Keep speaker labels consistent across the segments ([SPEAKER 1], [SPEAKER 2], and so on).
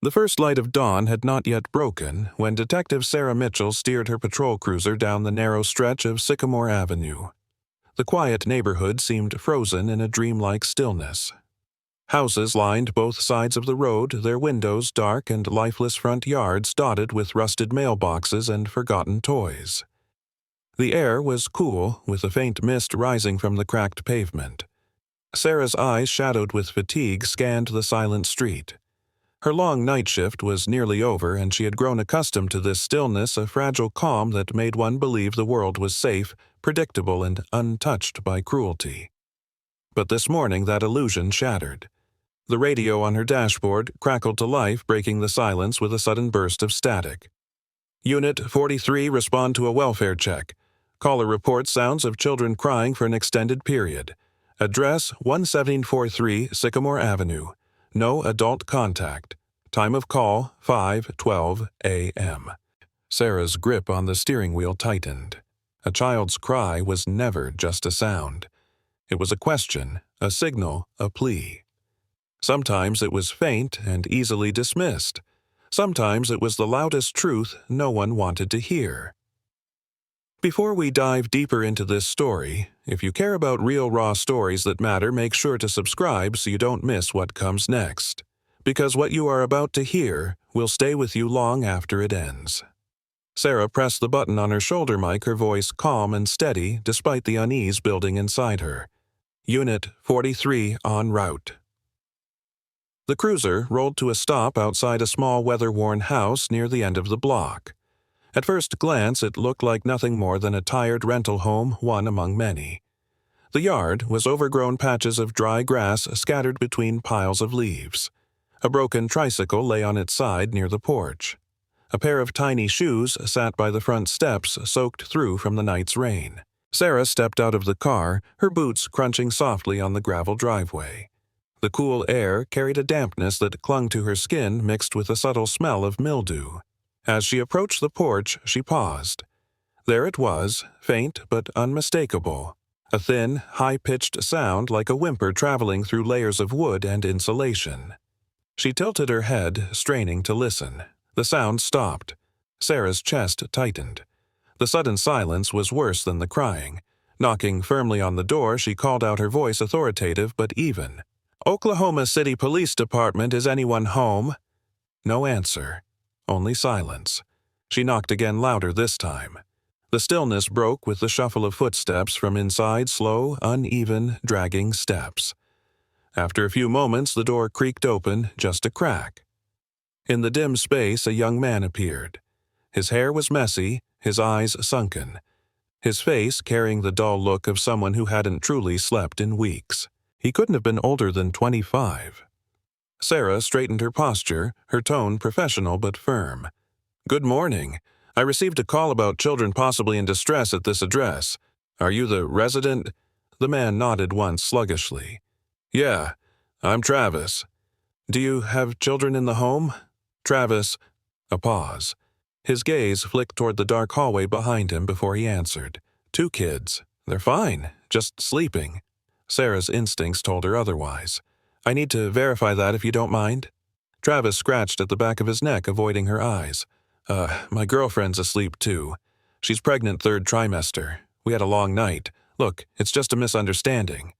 [SPEAKER 1] The first light of dawn had not yet broken when Detective Sarah Mitchell steered her patrol cruiser down the narrow stretch of Sycamore Avenue. The quiet neighborhood seemed frozen in a dreamlike stillness. Houses lined both sides of the road, their windows dark and lifeless front yards dotted with rusted mailboxes and forgotten toys. The air was cool, with a faint mist rising from the cracked pavement. Sarah's eyes, shadowed with fatigue, scanned the silent street. Her long night shift was nearly over, and she had grown accustomed to this stillness, a fragile calm that made one believe the world was safe, predictable, and untouched by cruelty. But this morning that illusion shattered. The radio on her dashboard crackled to life, breaking the silence with a sudden burst of static. Unit 43, respond to a welfare check. Caller reports sounds of children crying for an extended period. Address 1743 Sycamore Avenue. No adult contact. Time of call 5:12 a.m. Sarah's grip on the steering wheel tightened. A child's cry was never just a sound. It was a question, a signal, a plea. Sometimes it was faint and easily dismissed. Sometimes it was the loudest truth no one wanted to hear. Before we dive deeper into this story, if you care about real raw stories that matter, make sure to subscribe so you don't miss what comes next. Because what you are about to hear will stay with you long after it ends. Sarah pressed the button on her shoulder mic, her voice calm and steady despite the unease building inside her. Unit 43 en route. The cruiser rolled to a stop outside a small weather-worn house near the end of the block. At first glance, it looked like nothing more than a tired rental home, one among many. The yard was overgrown patches of dry grass scattered between piles of leaves. A broken tricycle lay on its side near the porch. A pair of tiny shoes sat by the front steps, soaked through from the night's rain. Sarah stepped out of the car, her boots crunching softly on the gravel driveway. The cool air carried a dampness that clung to her skin, mixed with a subtle smell of mildew. As she approached the porch, she paused. There it was, faint but unmistakable. A thin, high-pitched sound like a whimper traveling through layers of wood and insulation. She tilted her head, straining to listen. The sound stopped. Sarah's chest tightened. The sudden silence was worse than the crying. Knocking firmly on the door, she called out, her voice authoritative but even. "Oklahoma City Police Department, is anyone home?" No answer. Only silence. She knocked again, louder this time. The stillness broke with the shuffle of footsteps from inside, slow, uneven, dragging steps. After a few moments, the door creaked open, just a crack. In the dim space, a young man appeared. His hair was messy, his eyes sunken. His face carrying the dull look of someone who hadn't truly slept in weeks. He couldn't have been older than 25. Sarah straightened her posture, her tone professional but firm. "Good morning. I received a call about children possibly in distress at this address. Are you the resident?" The man nodded once sluggishly. "Yeah, I'm Travis. Do you have children in the home?" Travis. A pause. His gaze flicked toward the dark hallway behind him before he answered. "2 kids. They're fine, just sleeping." Sarah's instincts told her otherwise. "I need to verify that if you don't mind." Travis scratched at the back of his neck, avoiding her eyes. My girlfriend's asleep too. She's pregnant 3rd trimester. We had a long night. Look, it's just a misunderstanding."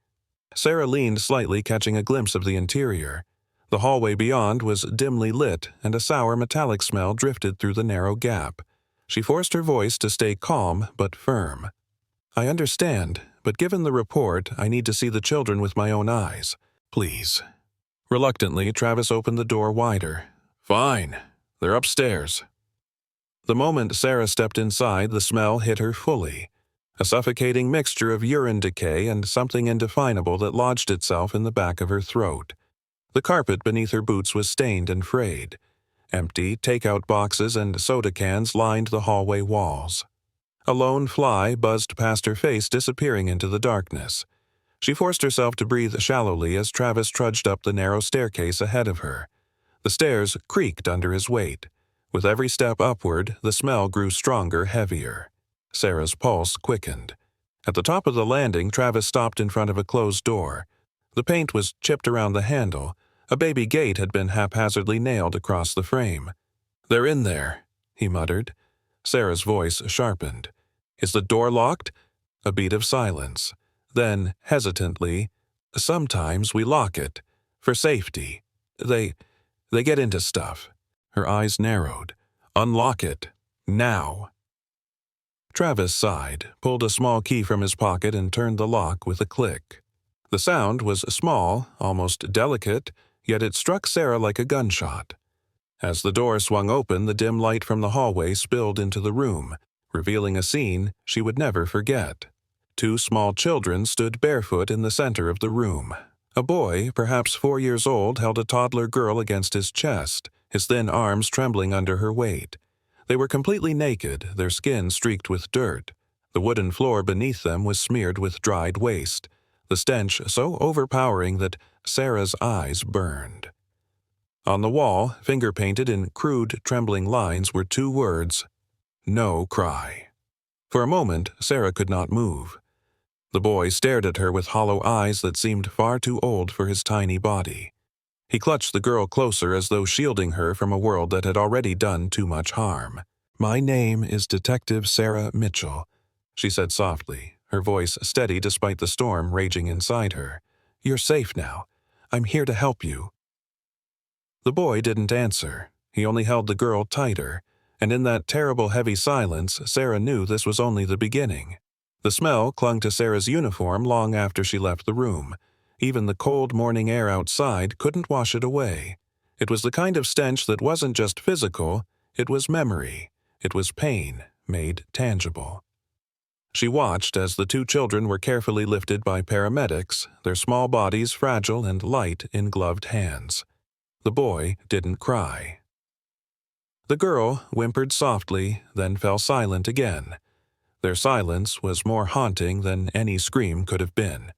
[SPEAKER 1] Sarah leaned slightly, catching a glimpse of the interior. The hallway beyond was dimly lit, and a sour metallic smell drifted through the narrow gap. She forced her voice to stay calm but firm. "I understand, but given the report, I need to see the children with my own eyes. Please." Reluctantly, Travis opened the door wider. "Fine. They're upstairs." The moment Sarah stepped inside, the smell hit her fully. A suffocating mixture of urine decay and something indefinable that lodged itself in the back of her throat. The carpet beneath her boots was stained and frayed. Empty takeout boxes and soda cans lined the hallway walls. A lone fly buzzed past her face, disappearing into the darkness. She forced herself to breathe shallowly as Travis trudged up the narrow staircase ahead of her. The stairs creaked under his weight. With every step upward, the smell grew stronger, heavier. Sarah's pulse quickened. At the top of the landing, Travis stopped in front of a closed door. The paint was chipped around the handle, A baby gate had been haphazardly nailed across the frame. "They're in there," he muttered. Sarah's voice sharpened. "Is the door locked?" A beat of silence. Then, hesitantly, "Sometimes we lock it. For safety. They get into stuff." Her eyes narrowed. "Unlock it. Now." Travis sighed, pulled a small key from his pocket and turned the lock with a click. The sound was small, almost delicate, yet it struck Sarah like a gunshot. As the door swung open, the dim light from the hallway spilled into the room, revealing a scene she would never forget. 2 small children stood barefoot in the center of the room. A boy, perhaps 4 years old, held a toddler girl against his chest, his thin arms trembling under her weight. They were completely naked, their skin streaked with dirt. The wooden floor beneath them was smeared with dried waste, the stench so overpowering that Sarah's eyes burned. On the wall, finger-painted in crude, trembling lines, were 2 words: "No cry." For a moment, Sarah could not move. The boy stared at her with hollow eyes that seemed far too old for his tiny body. He clutched the girl closer as though shielding her from a world that had already done too much harm. "My name is Detective Sarah Mitchell," she said softly, her voice steady despite the storm raging inside her. "You're safe now. I'm here to help you." The boy didn't answer. He only held the girl tighter, and in that terrible heavy silence, Sarah knew this was only the beginning. The smell clung to Sarah's uniform long after she left the room. Even the cold morning air outside couldn't wash it away. It was the kind of stench that wasn't just physical, it was memory. It was pain, made tangible. She watched as the 2 children were carefully lifted by paramedics, their small bodies fragile and light in gloved hands. The boy didn't cry. The girl whimpered softly, then fell silent again. Their silence was more haunting than any scream could have been.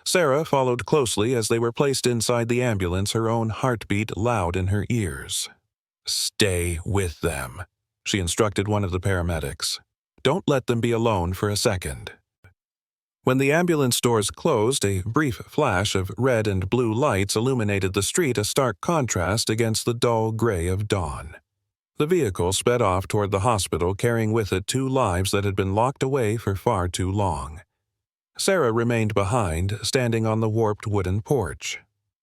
[SPEAKER 1] Sarah followed closely as they were placed inside the ambulance, her own heartbeat loud in her ears. "Stay with them," she instructed one of the paramedics. "Don't let them be alone for a second." When the ambulance doors closed, a brief flash of red and blue lights illuminated the street, a stark contrast against the dull gray of dawn. The vehicle sped off toward the hospital, carrying with it 2 lives that had been locked away for far too long. Sarah remained behind, standing on the warped wooden porch.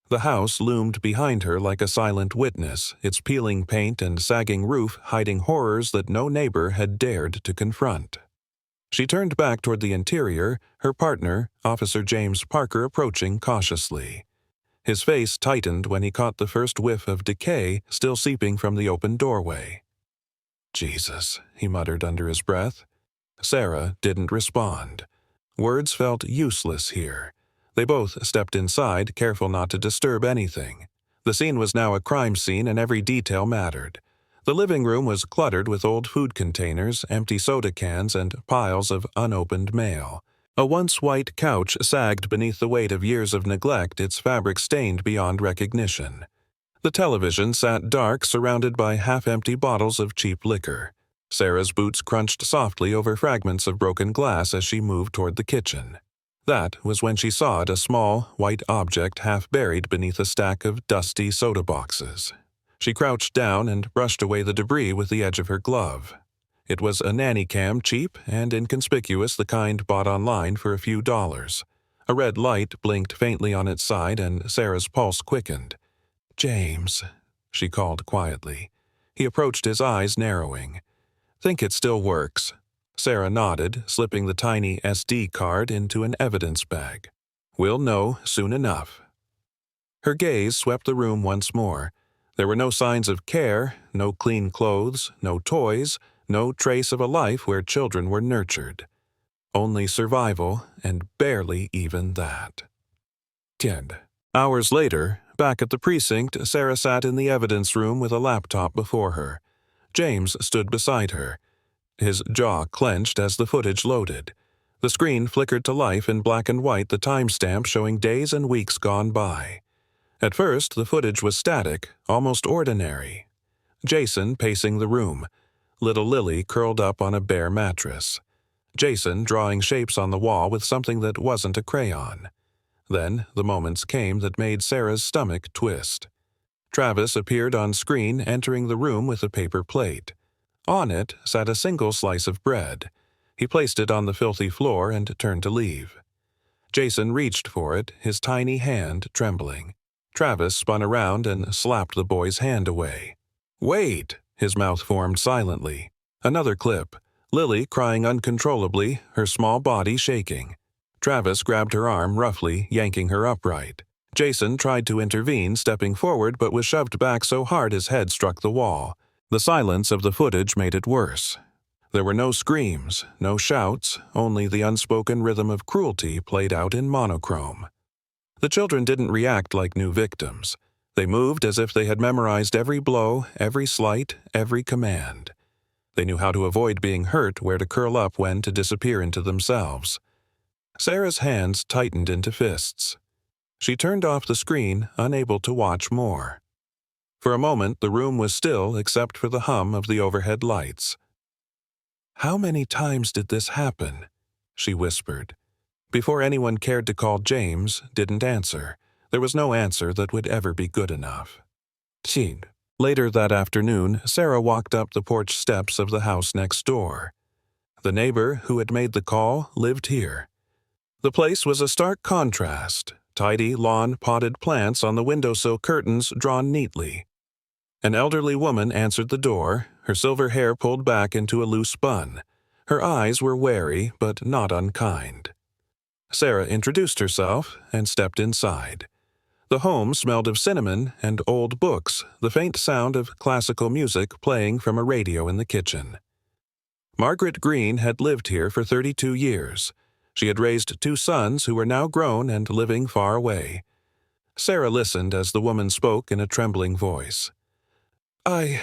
[SPEAKER 1] The house loomed behind her like a silent witness, its peeling paint and sagging roof hiding horrors that no neighbor had dared to confront. She turned back toward the interior, her partner, Officer James Parker, approaching cautiously. His face tightened when he caught the first whiff of decay still seeping from the open doorway. "Jesus," he muttered under his breath. Sarah didn't respond. Words felt useless here. They both stepped inside, careful not to disturb anything. The scene was now a crime scene and every detail mattered. The living room was cluttered with old food containers, empty soda cans, and piles of unopened mail. A once white couch sagged beneath the weight of years of neglect, its fabric stained beyond recognition. The television sat dark, surrounded by half-empty bottles of cheap liquor. Sarah's boots crunched softly over fragments of broken glass as she moved toward the kitchen. That was when she saw it, a small, white object half buried beneath a stack of dusty soda boxes. She crouched down and brushed away the debris with the edge of her glove. It was a nanny cam, cheap and inconspicuous, the kind bought online for a few dollars. A red light blinked faintly on its side, and Sarah's pulse quickened. "James," she called quietly. He approached, his eyes narrowing. "Think it still works." Sarah nodded, slipping the tiny SD card into an evidence bag. "We'll know soon enough." Her gaze swept the room once more. There were no signs of care, no clean clothes, no toys, no trace of a life where children were nurtured. Only survival, and barely even that. 10. Hours later, back at the precinct, Sarah sat in the evidence room with a laptop before her. James stood beside her. His jaw clenched as the footage loaded. The screen flickered to life in black and white, the timestamp showing days and weeks gone by. At first, the footage was static, almost ordinary. Jason pacing the room. Little Lily curled up on a bare mattress. Jason drawing shapes on the wall with something that wasn't a crayon. Then the moments came that made Sarah's stomach twist. Travis appeared on screen, entering the room with a paper plate. On it sat a single slice of bread. He placed it on the filthy floor and turned to leave. Jason reached for it, his tiny hand trembling. Travis spun around and slapped the boy's hand away. "Wait!" His mouth formed silently. Another clip. Lily crying uncontrollably, her small body shaking. Travis grabbed her arm roughly, yanking her upright. Jason tried to intervene, stepping forward, but was shoved back so hard his head struck the wall. The silence of the footage made it worse. There were no screams, no shouts, only the unspoken rhythm of cruelty played out in monochrome. The children didn't react like new victims. They moved as if they had memorized every blow, every slight, every command. They knew how to avoid being hurt, where to curl up, when to disappear into themselves. Sarah's hands tightened into fists. She turned off the screen, unable to watch more. For a moment, the room was still except for the hum of the overhead lights. "How many times did this happen?" she whispered. Before anyone cared to call James, didn't answer. There was no answer that would ever be good enough. Teen. Later that afternoon, Sarah walked up the porch steps of the house next door. The neighbor who had made the call lived here. The place was a stark contrast. Tidy lawn potted plants on the windowsill curtains drawn neatly. An elderly woman answered the door, her silver hair pulled back into a loose bun. Her eyes were wary, but not unkind. Sarah introduced herself and stepped inside. The home smelled of cinnamon and old books, the faint sound of classical music playing from a radio in the kitchen. Margaret Green had lived here for 32 years. She had raised 2 sons who were now grown and living far away. Sarah listened as the woman spoke in a trembling voice. I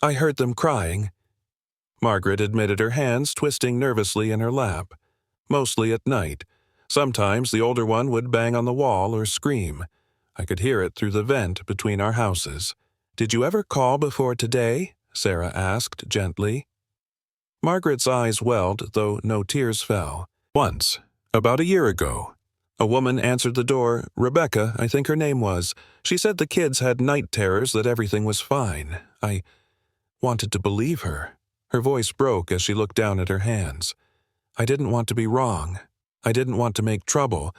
[SPEAKER 1] heard them crying." Margaret admitted, her hands twisting nervously in her lap. "Mostly at night. Sometimes the older one would bang on the wall or scream. I could hear it through the vent between our houses. Did you ever call before today?" Sarah asked gently. Margaret's eyes welled, though no tears fell. "Once. About a year ago. A woman answered the door, Rebecca, I think her name was. She said the kids had night terrors, that everything was fine. I wanted to believe her." Her voice broke as she looked down at her hands. "I didn't want to be wrong. I didn't want to make trouble.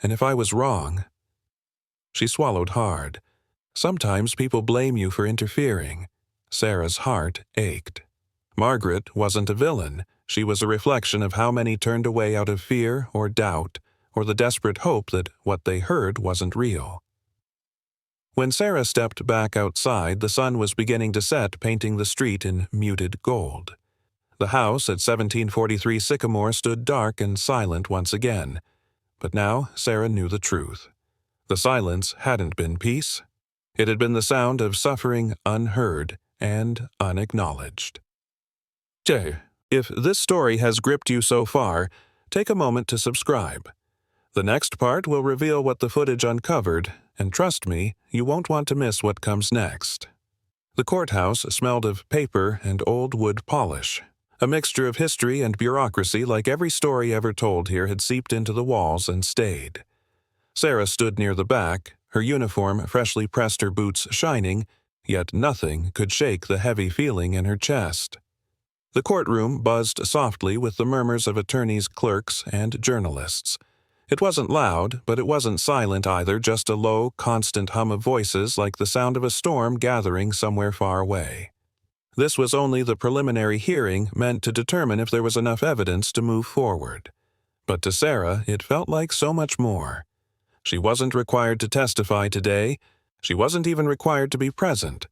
[SPEAKER 1] And if I was wrong—" She swallowed hard. "Sometimes people blame you for interfering." Sarah's heart ached. Margaret wasn't a villain. She was a reflection of how many turned away out of fear or doubt, or the desperate hope that what they heard wasn't real. When Sarah stepped back outside, the sun was beginning to set, painting the street in muted gold. The house at 1743 Sycamore stood dark and silent once again. But now Sarah knew the truth. The silence hadn't been peace. It had been the sound of suffering unheard and unacknowledged. If this story has gripped you so far, take a moment to subscribe. The next part will reveal what the footage uncovered, and trust me, you won't want to miss what comes next. The courthouse smelled of paper and old wood polish. A mixture of history and bureaucracy, like every story ever told here, had seeped into the walls and stayed. Sarah stood near the back, her uniform freshly pressed, her boots shining, yet nothing could shake the heavy feeling in her chest. The courtroom buzzed softly with the murmurs of attorneys, clerks, and journalists. It wasn't loud, but it wasn't silent either, just a low, constant hum of voices like the sound of a storm gathering somewhere far away. This was only the preliminary hearing, meant to determine if there was enough evidence to move forward. But to Sarah, it felt like so much more. She wasn't required to testify today. She wasn't even required to be present.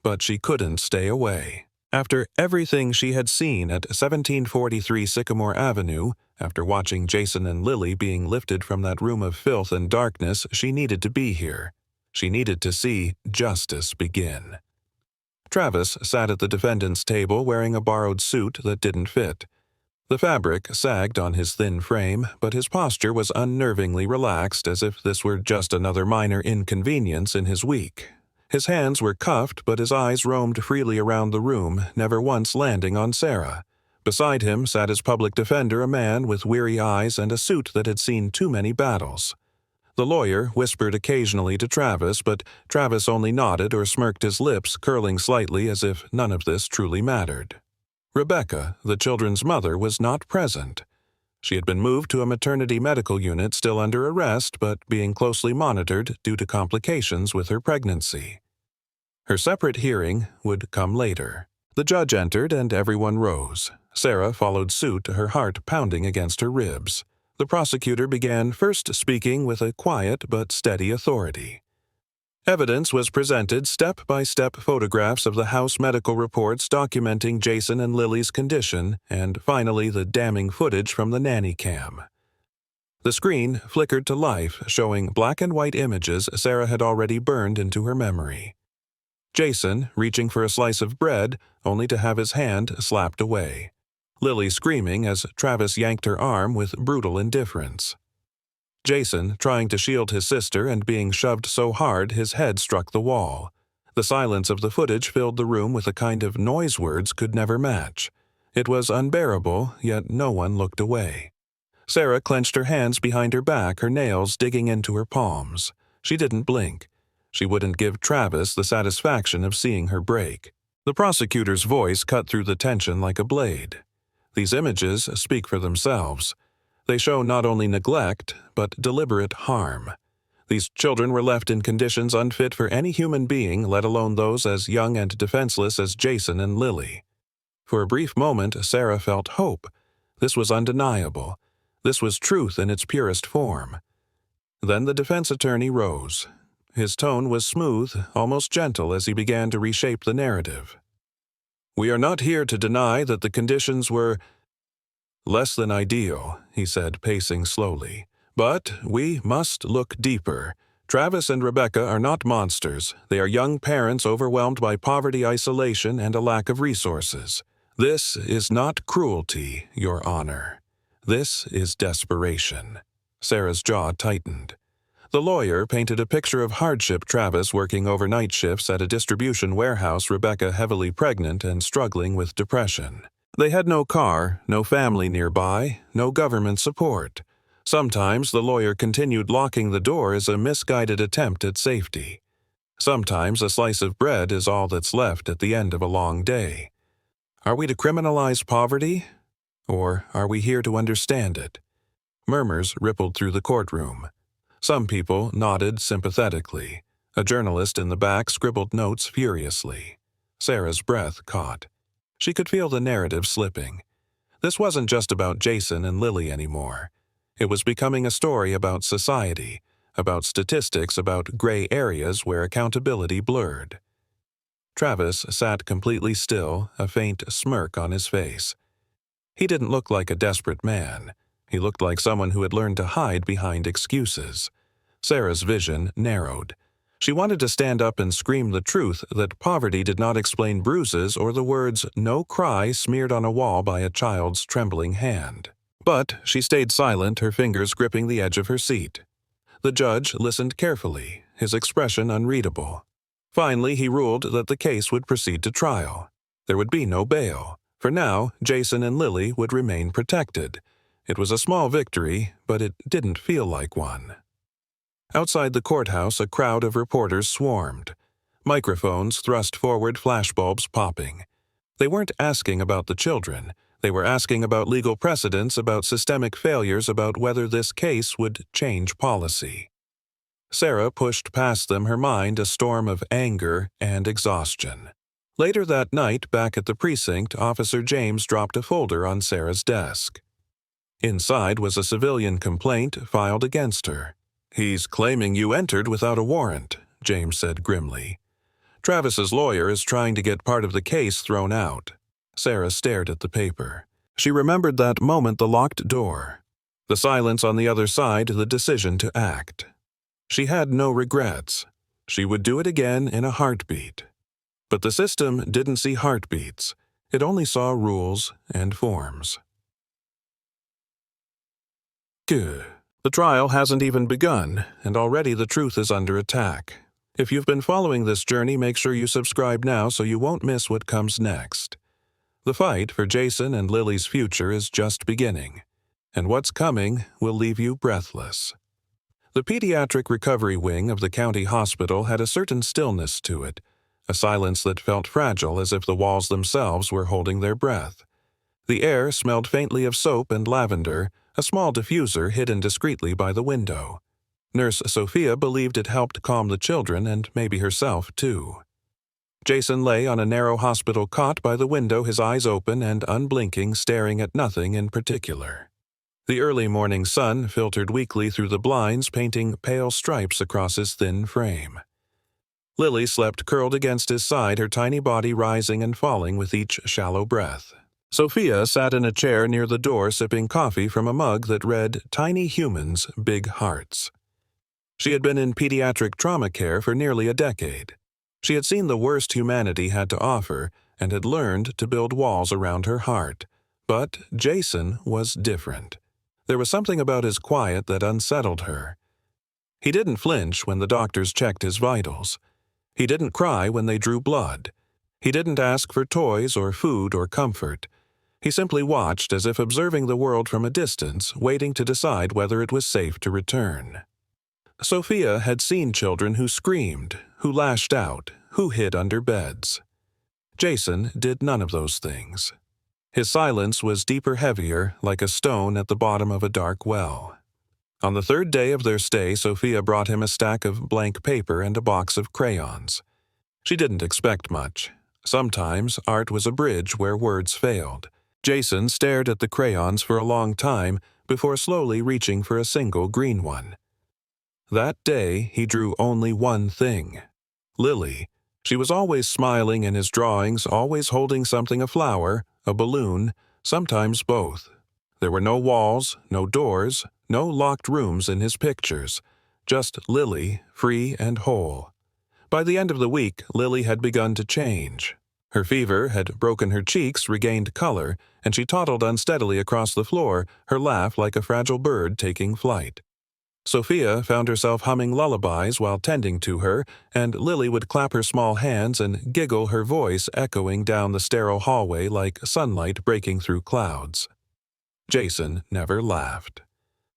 [SPEAKER 1] But she couldn't stay away. After everything she had seen at 1743 Sycamore Avenue, after watching Jason and Lily being lifted from that room of filth and darkness, she needed to be here. She needed to see justice begin. Travis sat at the defendant's table wearing a borrowed suit that didn't fit. The fabric sagged on his thin frame, but his posture was unnervingly relaxed, as if this were just another minor inconvenience in his week. His hands were cuffed, but his eyes roamed freely around the room, never once landing on Sarah. Beside him sat his public defender, a man with weary eyes and a suit that had seen too many battles. The lawyer whispered occasionally to Travis, but Travis only nodded or smirked, his lips curling slightly as if none of this truly mattered. Rebecca, the children's mother, was not present. She had been moved to a maternity medical unit, still under arrest, but being closely monitored due to complications with her pregnancy. Her separate hearing would come later. The judge entered and everyone rose. Sarah followed suit, her heart pounding against her ribs. The prosecutor began, first speaking with a quiet but steady authority. Evidence was presented, step-by-step photographs of the house medical reports documenting Jason and Lily's condition, and finally the damning footage from the nanny cam. The screen flickered to life, showing black and white images Sarah had already burned into her memory. Jason reaching for a slice of bread, only to have his hand slapped away. Lily screaming as Travis yanked her arm with brutal indifference. Jason trying to shield his sister and being shoved so hard his head struck the wall. The silence of the footage filled the room with a kind of noise words could never match. It was unbearable, yet no one looked away. Sarah clenched her hands behind her back, her nails digging into her palms. She didn't blink. She wouldn't give Travis the satisfaction of seeing her break. The prosecutor's voice cut through the tension like a blade. These images speak for themselves. They show not only neglect, but deliberate harm. These children were left in conditions unfit for any human being, let alone those as young and defenseless as Jason and Lily. For a brief moment, Sarah felt hope. This was undeniable. This was truth in its purest form. Then the defense attorney rose. His tone was smooth, almost gentle as he began to reshape the narrative. "We are not here to deny that the conditions were less than ideal," he said, pacing slowly. "But we must look deeper. Travis and Rebecca are not monsters. They are young parents overwhelmed by poverty, isolation, and a lack of resources. This is not cruelty, Your Honor. This is desperation." Sarah's jaw tightened. The lawyer painted a picture of hardship, Travis working overnight shifts at a distribution warehouse, Rebecca heavily pregnant and struggling with depression. They had no car, no family nearby, no government support. Sometimes the lawyer continued, locking the door as a misguided attempt at safety. Sometimes a slice of bread is all that's left at the end of a long day. Are we to criminalize poverty? Or are we here to understand it? Murmurs rippled through the courtroom. Some people nodded sympathetically. A journalist in the back scribbled notes furiously. Sarah's breath caught. She could feel the narrative slipping. This wasn't just about Jason and Lily anymore. It was becoming a story about society, about statistics, about gray areas where accountability blurred. Travis sat completely still, a faint smirk on his face. He didn't look like a desperate man. He looked like someone who had learned to hide behind excuses. Sarah's vision narrowed. She wanted to stand up and scream the truth, that poverty did not explain bruises or the words "no cry" smeared on a wall by a child's trembling hand. But she stayed silent, her fingers gripping the edge of her seat. The judge listened carefully, his expression unreadable. Finally, he ruled that the case would proceed to trial. There would be no bail. For now, Jason and Lily would remain protected. It was a small victory, but it didn't feel like one. Outside the courthouse, a crowd of reporters swarmed. Microphones thrust forward, flashbulbs popping. They weren't asking about the children. They were asking about legal precedents, about systemic failures, about whether this case would change policy. Sarah pushed past them, her mind a storm of anger and exhaustion. Later that night, back at the precinct, Officer James dropped a folder on Sarah's desk. Inside was a civilian complaint filed against her. "He's claiming you entered without a warrant," James said grimly. "Travis's lawyer is trying to get part of the case thrown out." Sarah stared at the paper. She remembered that moment, the locked door. The silence on the other side, the decision to act. She had no regrets. She would do it again in a heartbeat. But the system didn't see heartbeats. It only saw rules and forms. Good. The trial hasn't even begun, and already the truth is under attack. If you've been following this journey, make sure you subscribe now so you won't miss what comes next. The fight for Jason and Lily's future is just beginning, and what's coming will leave you breathless. The pediatric recovery wing of the county hospital had a certain stillness to it, a silence that felt fragile as if the walls themselves were holding their breath. The air smelled faintly of soap and lavender, a small diffuser hidden discreetly by the window. Nurse Sophia believed it helped calm the children and maybe herself, too. Jason lay on a narrow hospital cot by the window, his eyes open and unblinking, staring at nothing in particular. The early morning sun filtered weakly through the blinds, painting pale stripes across his thin frame. Lily slept curled against his side, her tiny body rising and falling with each shallow breath. Sophia sat in a chair near the door, sipping coffee from a mug that read, "Tiny Humans, Big Hearts." She had been in pediatric trauma care for nearly a decade. She had seen the worst humanity had to offer and had learned to build walls around her heart. But Jason was different. There was something about his quiet that unsettled her. He didn't flinch when the doctors checked his vitals. He didn't cry when they drew blood. He didn't ask for toys or food or comfort. He simply watched as if observing the world from a distance, waiting to decide whether it was safe to return. Sophia had seen children who screamed, who lashed out, who hid under beds. Jason did none of those things. His silence was deeper, heavier, like a stone at the bottom of a dark well. On the third day of their stay, Sophia brought him a stack of blank paper and a box of crayons. She didn't expect much. Sometimes art was a bridge where words failed. Jason stared at the crayons for a long time before slowly reaching for a single green one. That day, he drew only one thing. Lily. She was always smiling in his drawings, always holding something, a flower, a balloon, sometimes both. There were no walls, no doors, no locked rooms in his pictures. Just Lily, free and whole. By the end of the week, Lily had begun to change. Her fever had broken her cheeks, regained color, and she toddled unsteadily across the floor, her laugh like a fragile bird taking flight. Sophia found herself humming lullabies while tending to her, and Lily would clap her small hands and giggle, her voice echoing down the sterile hallway like sunlight breaking through clouds. Jason never laughed.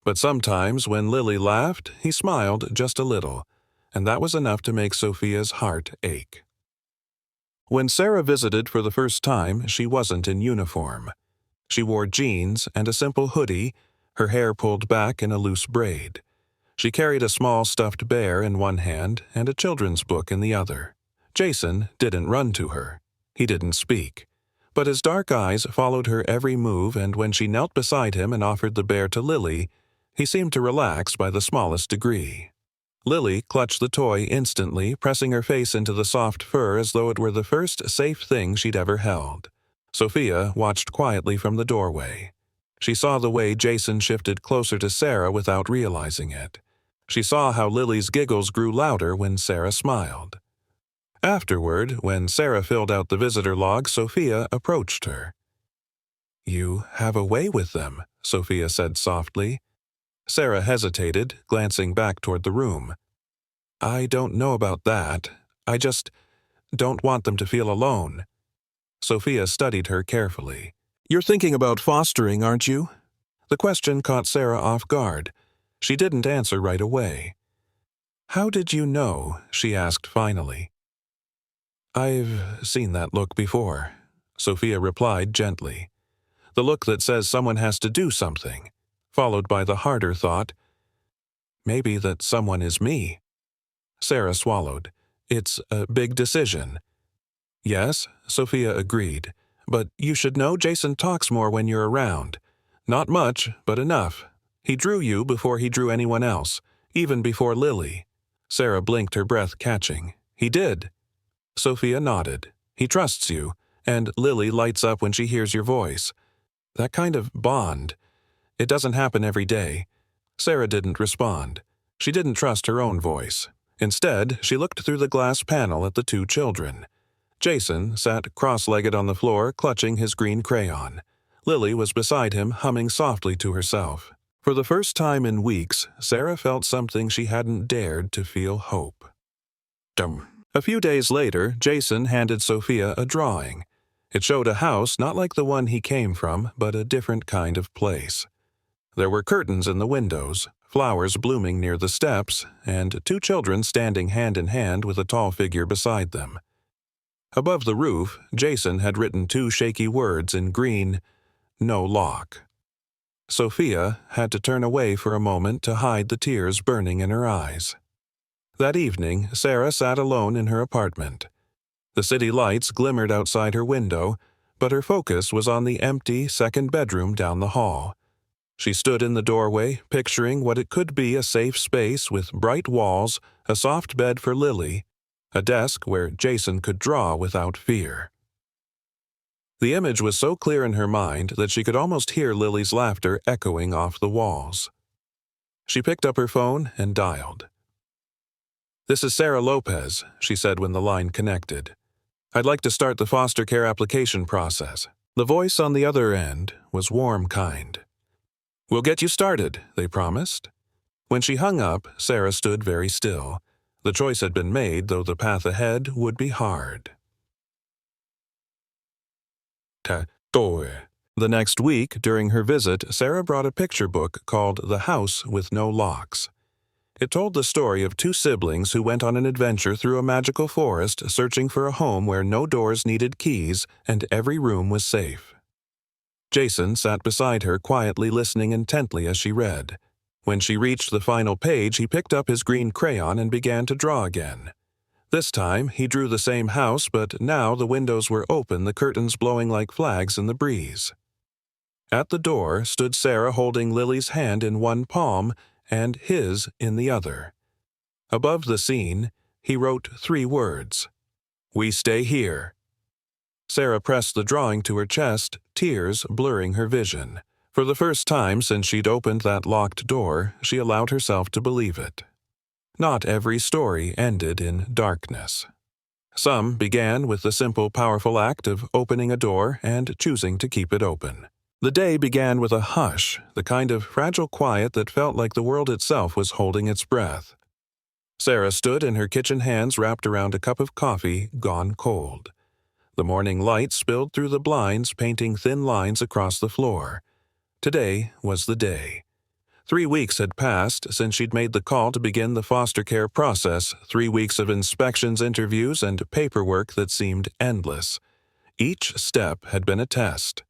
[SPEAKER 1] But sometimes when Lily laughed, he smiled just a little, and that was enough to make Sophia's heart ache. When Sarah visited for the first time, she wasn't in uniform. She wore jeans and a simple hoodie, her hair pulled back in a loose braid. She carried a small stuffed bear in one hand and a children's book in the other. Jason didn't run to her. He didn't speak. But his dark eyes followed her every move, and when she knelt beside him and offered the bear to Lily, he seemed to relax by the smallest degree. Lily clutched the toy instantly, pressing her face into the soft fur as though it were the first safe thing she'd ever held. Sophia watched quietly from the doorway. She saw the way Jason shifted closer to Sarah without realizing it. She saw how Lily's giggles grew louder when Sarah smiled. Afterward, when Sarah filled out the visitor log, Sophia approached her. "You have a way with them," Sophia said softly. Sarah hesitated, glancing back toward the room. "I don't know about that. I just don't want them to feel alone." Sophia studied her carefully. "You're thinking about fostering, aren't you?" The question caught Sarah off guard. She didn't answer right away. "How did you know?" she asked finally. "I've seen that look before," Sophia replied gently. The look that says someone has to do something, followed by the harder thought, maybe that someone is me. Sarah swallowed. "It's a big decision." "Yes," Sophia agreed, "but you should know Jason talks more when you're around. Not much, but enough. He drew you before he drew anyone else, even before Lily." Sarah blinked, her breath catching. "He did." Sophia nodded. "He trusts you, and Lily lights up when she hears your voice. That kind of bond. It doesn't happen every day." Sarah didn't respond. She didn't trust her own voice. Instead, she looked through the glass panel at the two children. Jason sat cross-legged on the floor, clutching his green crayon. Lily was beside him, humming softly to herself. For the first time in weeks, Sarah felt something she hadn't dared to feel: hope. A few days later, Jason handed Sophia a drawing. It showed a house not like the one he came from, but a different kind of place. There were curtains in the windows, flowers blooming near the steps, and two children standing hand in hand with a tall figure beside them. Above the roof, Jason had written two shaky words in green, "No lock." Sophia had to turn away for a moment to hide the tears burning in her eyes. That evening, Sarah sat alone in her apartment. The city lights glimmered outside her window, but her focus was on the empty second bedroom down the hall. She stood in the doorway, picturing what it could be: a safe space with bright walls, a soft bed for Lily, a desk where Jason could draw without fear. The image was so clear in her mind that she could almost hear Lily's laughter echoing off the walls. She picked up her phone and dialed. "This is Sarah Lopez," she said when the line connected. "I'd like to start the foster care application process." The voice on the other end was warm, kind. "We'll get you started," they promised. When she hung up, Sarah stood very still. The choice had been made, though the path ahead would be hard. The next week, during her visit, Sarah brought a picture book called The House with No Locks. It told the story of two siblings who went on an adventure through a magical forest, searching for a home where no doors needed keys and every room was safe. Jason sat beside her, quietly listening intently as she read. When she reached the final page, he picked up his green crayon and began to draw again. This time, he drew the same house, but now the windows were open, the curtains blowing like flags in the breeze. At the door stood Sarah, holding Lily's hand in one palm and his in the other. Above the scene, he wrote 3 words: "We stay here." Sarah pressed the drawing to her chest, tears blurring her vision. For the first time since she'd opened that locked door, she allowed herself to believe it. Not every story ended in darkness. Some began with the simple, powerful act of opening a door and choosing to keep it open. The day began with a hush, the kind of fragile quiet that felt like the world itself was holding its breath. Sarah stood in her kitchen, hands wrapped around a cup of coffee gone cold. The morning light spilled through the blinds, painting thin lines across the floor. Today was the day. 3 weeks had passed since she'd made the call to begin the foster care process, 3 weeks of inspections, interviews, and paperwork that seemed endless. Each step had been a test,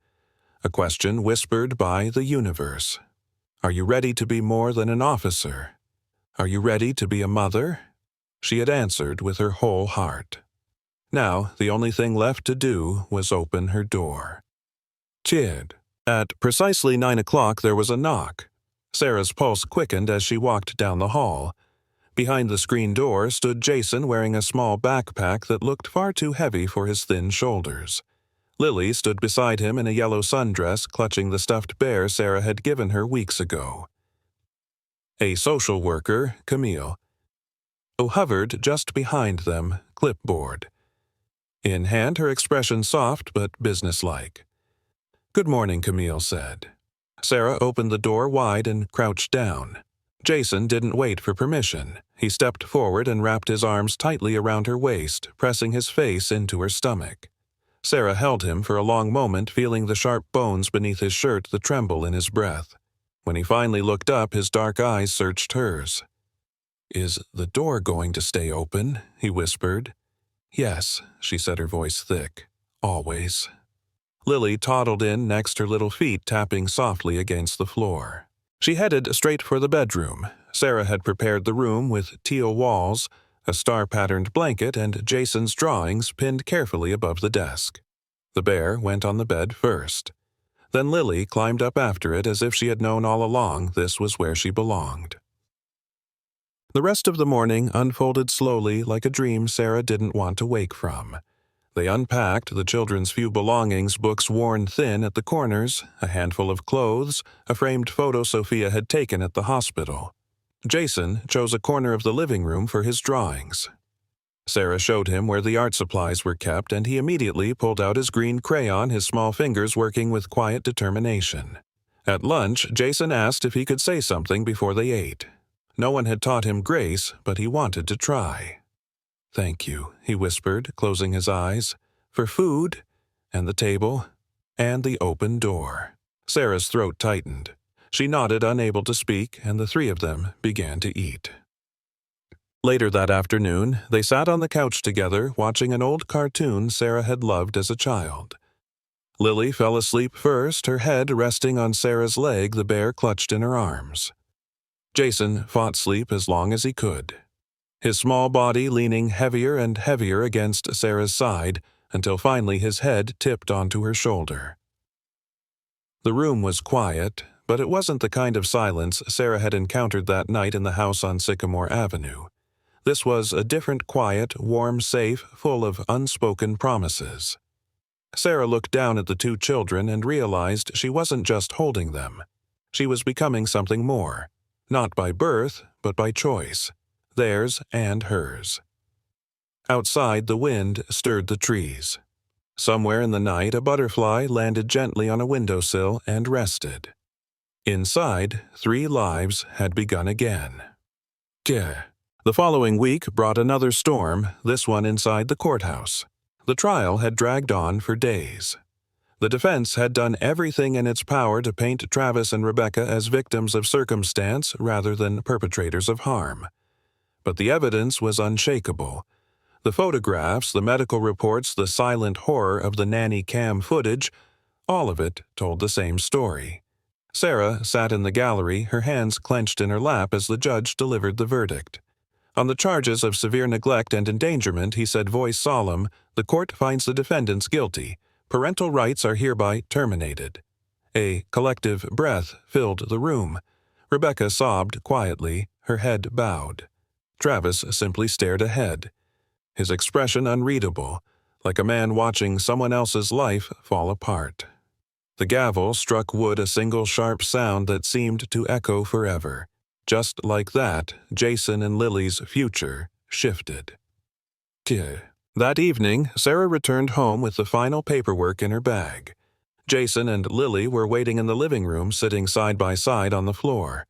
[SPEAKER 1] a question whispered by the universe. Are you ready to be more than an officer? Are you ready to be a mother? She had answered with her whole heart. Now, the only thing left to do was open her door. Chid. At precisely 9 o'clock, there was a knock. Sarah's pulse quickened as she walked down the hall. Behind the screen door stood Jason, wearing a small backpack that looked far too heavy for his thin shoulders. Lily stood beside him in a yellow sundress, clutching the stuffed bear Sarah had given her weeks ago. A social worker, Camille, who hovered just behind them, clipboard. In hand, her expression soft but businesslike. "Good morning," Camille said. Sarah opened the door wide and crouched down. Jason didn't wait for permission. He stepped forward and wrapped his arms tightly around her waist, pressing his face into her stomach. Sarah held him for a long moment, feeling the sharp bones beneath his shirt, the tremble in his breath. When he finally looked up, his dark eyes searched hers. "Is the door going to stay open?" he whispered. "Yes," she said, her voice thick. "Always." Lily toddled in next, her little feet tapping softly against the floor. She headed straight for the bedroom. Sarah had prepared the room with teal walls, a star-patterned blanket, and Jason's drawings pinned carefully above the desk. The bear went on the bed first. Then Lily climbed up after it, as if she had known all along this was where she belonged. The rest of the morning unfolded slowly, like a dream Sarah didn't want to wake from. They unpacked the children's few belongings, books worn thin at the corners, a handful of clothes, a framed photo Sophia had taken at the hospital. Jason chose a corner of the living room for his drawings. Sarah showed him where the art supplies were kept, and he immediately pulled out his green crayon, his small fingers working with quiet determination. At lunch, Jason asked if he could say something before they ate. No one had taught him grace, but he wanted to try. "Thank you," he whispered, closing his eyes, "for food, and the table, and the open door." Sarah's throat tightened. She nodded, unable to speak, and the three of them began to eat. Later that afternoon, they sat on the couch together, watching an old cartoon Sarah had loved as a child. Lily fell asleep first, her head resting on Sarah's leg the bear clutched in her arms. Jason fought sleep as long as he could, his small body leaning heavier and heavier against Sarah's side until finally his head tipped onto her shoulder. The room was quiet, but it wasn't the kind of silence Sarah had encountered that night in the house on Sycamore Avenue. This was a different, quiet, warm safe full of unspoken promises. Sarah looked down at the two children and realized she wasn't just holding them. She was becoming something more, not by birth, but by choice, theirs and hers. Outside, the wind stirred the trees. Somewhere in the night, a butterfly landed gently on a windowsill and rested. Inside, 3 lives had begun again. The following week brought another storm, this one inside the courthouse. The trial had dragged on for days. The defense had done everything in its power to paint Travis and Rebecca as victims of circumstance rather than perpetrators of harm. But the evidence was unshakable. The photographs, the medical reports, the silent horror of the nanny cam footage, all of it told the same story. Sarah sat in the gallery, her hands clenched in her lap as the judge delivered the verdict. On the charges of severe neglect and endangerment, he said, voice solemn, "The court finds the defendants guilty. Parental rights are hereby terminated." A collective breath filled the room. Rebecca sobbed quietly, her head bowed. Travis simply stared ahead, his expression unreadable, like a man watching someone else's life fall apart. The gavel struck wood, a single sharp sound that seemed to echo forever. Just like that, Jason and Lily's future shifted. That evening, Sarah returned home with the final paperwork in her bag. Jason and Lily were waiting in the living room, sitting side by side on the floor.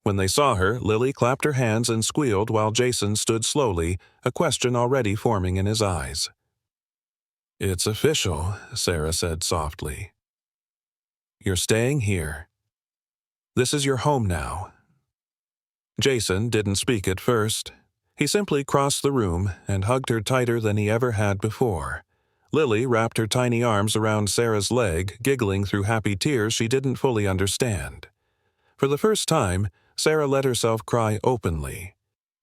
[SPEAKER 1] When they saw her, Lily clapped her hands and squealed while Jason stood slowly, a question already forming in his eyes. "It's official," Sarah said softly. "You're staying here. This is your home now." Jason didn't speak at first. He simply crossed the room and hugged her tighter than he ever had before. Lily wrapped her tiny arms around Sarah's leg, giggling through happy tears she didn't fully understand. For the first time, Sarah let herself cry openly.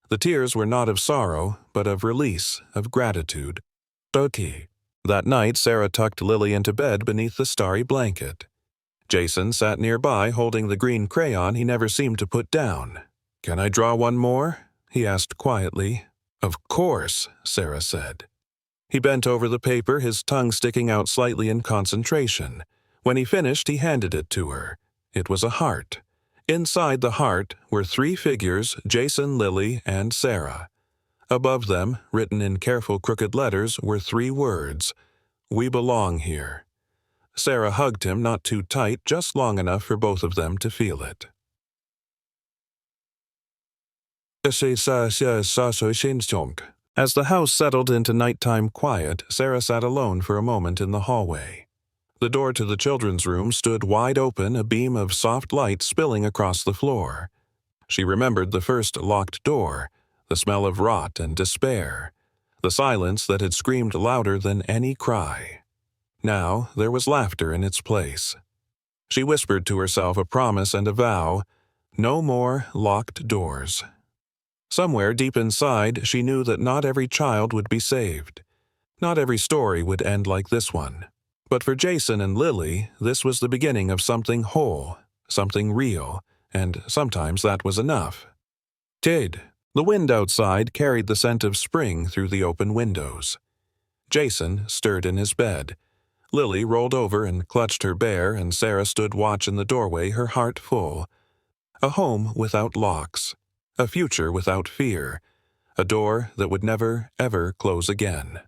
[SPEAKER 1] The tears were not of sorrow, but of release, of gratitude. That night, Sarah tucked Lily into bed beneath the starry blanket. Jason sat nearby, holding the green crayon he never seemed to put down. "Can I draw one more?" he asked quietly. "Of course," Sarah said. He bent over the paper, his tongue sticking out slightly in concentration. When he finished, he handed it to her. It was a heart. Inside the heart were 3 figures, Jason, Lily, and Sarah. Above them, written in careful crooked letters, were 3 words, "We belong here." Sarah hugged him, not too tight, just long enough for both of them to feel it. As the house settled into nighttime quiet, Sarah sat alone for a moment in the hallway. The door to the children's room stood wide open, a beam of soft light spilling across the floor. She remembered the first locked door, the smell of rot and despair, the silence that had screamed louder than any cry. Now there was laughter in its place. She whispered to herself a promise and a vow, no more locked doors. Somewhere deep inside, she knew that not every child would be saved. Not every story would end like this one. But for Jason and Lily, this was the beginning of something whole, something real, and sometimes that was enough. The wind outside carried the scent of spring through the open windows. Jason stirred in his bed. Lily rolled over and clutched her bear, and Sarah stood watch in the doorway, her heart full. A home without locks. A future without fear, a door that would never, ever close again.